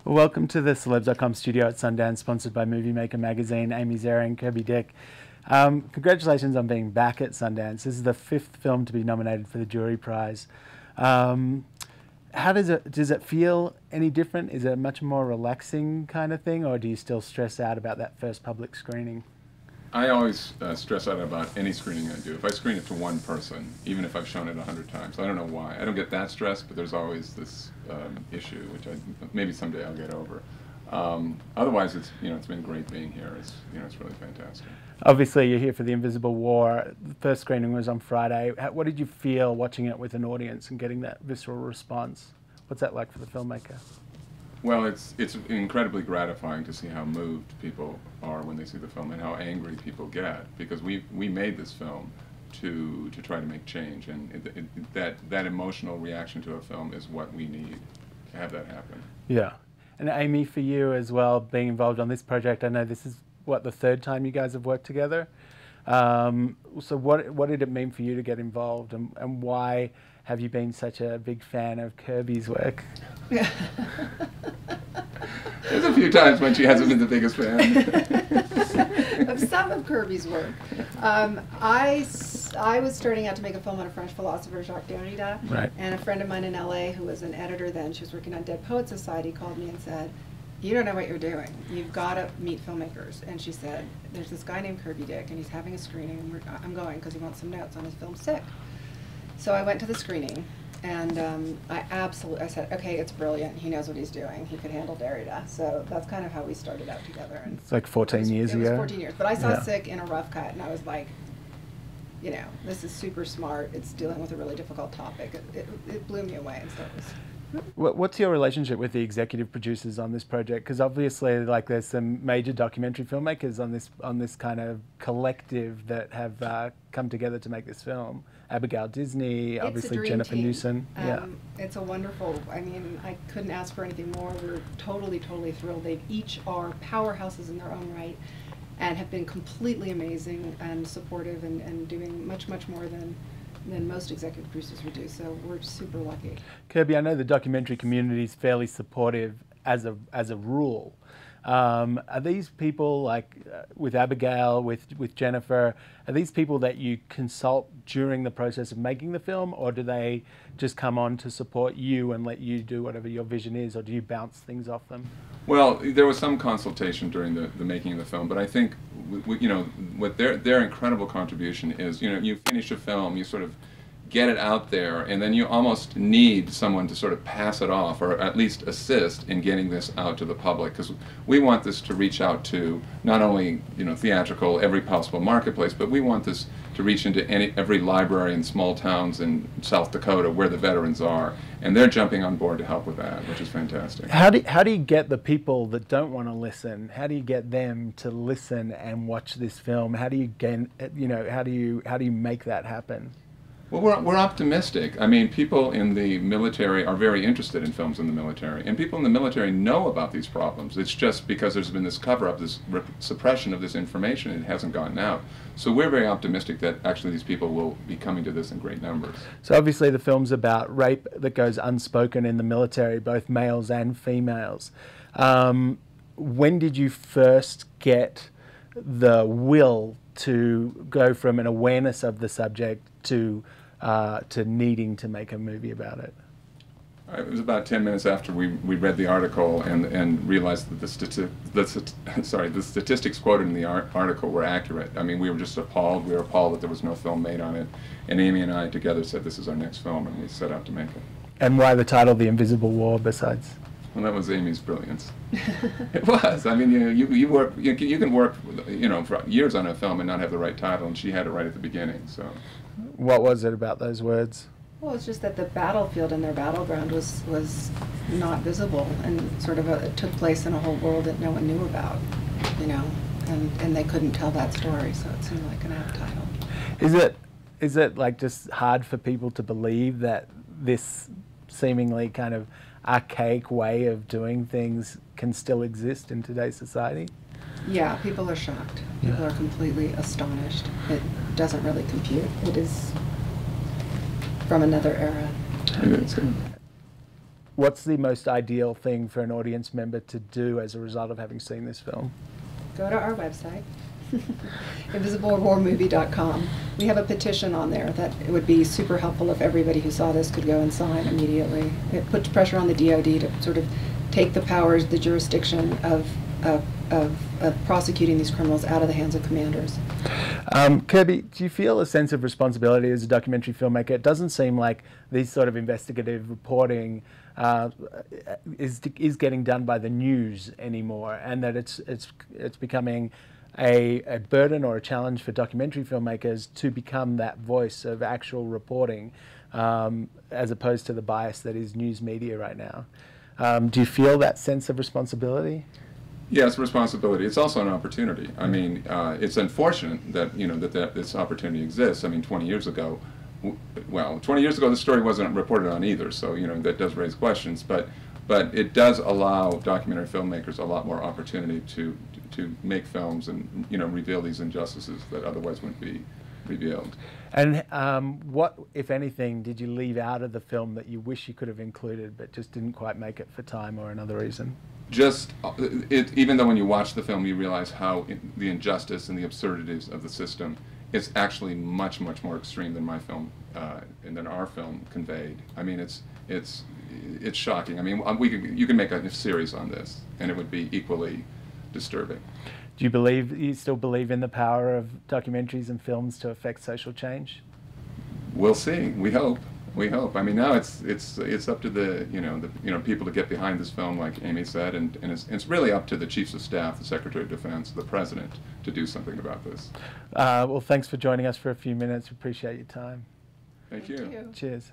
Welcome to the CELEBS.com studio at Sundance, sponsored by Movie Maker magazine. Amy Ziering, Kirby Dick. Congratulations on being back at Sundance. This is the 5th film to be nominated for the jury prize. How does it feel any different? Is it a much more relaxing kind of thing, or do you still stress out about that first public screening? I always stress out about any screening I do. If I screen it to one person, even if I've shown it 100 times, I don't know why. I don't get that stressed, but there's always this issue, which maybe someday I'll get over. Otherwise, it's been great being here. It's really fantastic. Obviously, you're here for The Invisible War. The first screening was on Friday. What did you feel watching it with an audience and getting that visceral response? What's that like for the filmmaker? Well, it's incredibly gratifying to see how moved people are when they see the film and how angry people get, because we made this film to try to make change, and that emotional reaction to a film is what we need to have that happen. Yeah. And Amy, for you as well, being involved on this project, I know this is, what, the 3rd time you guys have worked together? So what did it mean for you to get involved, and why have you been such a big fan of Kirby's work? There's a few times when she hasn't been the biggest fan. Of some of Kirby's work. I was starting out to make a film on a French philosopher, Jacques Derrida, right. And a friend of mine in LA who was an editor then, she was working on Dead Poets Society, called me and said, "You don't know what you're doing. You've got to meet filmmakers." And she said, "There's this guy named Kirby Dick, and he's having a screening, and I'm going because he wants some notes on his film Sick." So I went to the screening, and I said, okay, it's brilliant. He knows what he's doing. He could handle Derrida. So that's kind of how we started out together. And it's like 14 years ago. It was 14 years. But I saw Yeah. Sick in a rough cut, and I was like, this is super smart. It's dealing with a really difficult topic. It blew me away. And so it was. What's your relationship with the executive producers on this project? Because obviously, like, there's some major documentary filmmakers on this kind of collective that have come together to make this film. Abigail Disney, It's obviously a dream Jennifer team. Newson. Yeah, It's a wonderful. I mean, I couldn't ask for anything more. We're totally thrilled. They each are powerhouses in their own right, and have been completely amazing and supportive and doing much more than most executive producers would do. So we're super lucky. Kirby, I know the documentary community is fairly supportive as a rule. Are these people, like with Abigail, with Jennifer, are these people that you consult during the process of making the film, or do they just come on to support you and let you do whatever your vision is, or do you bounce things off them? Well, there was some consultation during the making of the film, but I think what their incredible contribution is, you finish a film, you sort of get it out there, and then you almost need someone to sort of pass it off, or at least assist in getting this out to the public, because we want this to reach out to not only theatrical, every possible marketplace, but we want this to reach into every library in small towns in South Dakota where the veterans are, and they're jumping on board to help with that, which is fantastic. How do you get the people that don't want to listen? How do you get them to listen and watch this film? How do you get, how do you make that happen? Well, we're optimistic. I mean, people in the military are very interested in films in the military, and people in the military know about these problems. It's just because there's been this cover-up, this suppression of this information, it hasn't gotten out. So we're very optimistic that actually these people will be coming to this in great numbers. So obviously the film's about rape that goes unspoken in the military, both males and females. When did you first get the will to go from an awareness of the subject to needing to make a movie about it? It was about 10 minutes after we read the article and realized that the statistics quoted in the article were accurate. I mean, we were just appalled. We were appalled that there was no film made on it. And Amy and I together said, this is our next film, and we set out to make it. And why the title, The Invisible War, besides? Well, that was Amy's brilliance. It was. I mean, you can work, for years on a film and not have the right title, and she had it right at the beginning. So, what was it about those words? Well, it's just that the battlefield and their battleground was not visible, and sort of it took place in a whole world that no one knew about, and they couldn't tell that story, so it seemed like an apt title. Is it like just hard for people to believe that this seemingly kind of archaic way of doing things can still exist in today's society? Yeah, people are shocked. People are completely astonished. It doesn't really compute. It is from another era. what's the most ideal thing for an audience member to do as a result of having seen this film? Go to our website, invisiblewarmovie.com. We have a petition on there that it would be super helpful if everybody who saw this could go and sign immediately. It puts pressure on the DoD to sort of take the powers, the jurisdiction of prosecuting these criminals out of the hands of commanders. Kirby, do you feel a sense of responsibility as a documentary filmmaker? It doesn't seem like these sort of investigative reporting is getting done by the news anymore, and that it's becoming a burden or a challenge for documentary filmmakers to become that voice of actual reporting, as opposed to the bias that is news media right now. Do you feel that sense of responsibility? Yeah, it's a responsibility. It's also an opportunity. I mean, it's unfortunate that that this opportunity exists. I mean, 20 years ago, well, 20 years ago the story wasn't reported on either. So that does raise questions. But it does allow documentary filmmakers a lot more opportunity to make films and reveal these injustices that otherwise wouldn't be revealed. And what, if anything, did you leave out of the film that you wish you could have included but just didn't quite make it for time or another reason? Just, even though when you watch the film you realize how the injustice and the absurdities of the system is actually much, much more extreme than my film and than our film conveyed. I mean, it's shocking. I mean, you can make a series on this and it would be equally disturbing. Do you still believe in the power of documentaries and films to affect social change? We'll see. We hope. We hope. I mean, now it's up to the people to get behind this film, like Amy said, and it's really up to the chiefs of staff, the Secretary of Defense, the President, to do something about this. Well, thanks for joining us for a few minutes. We appreciate your time. Thank you. Cheers.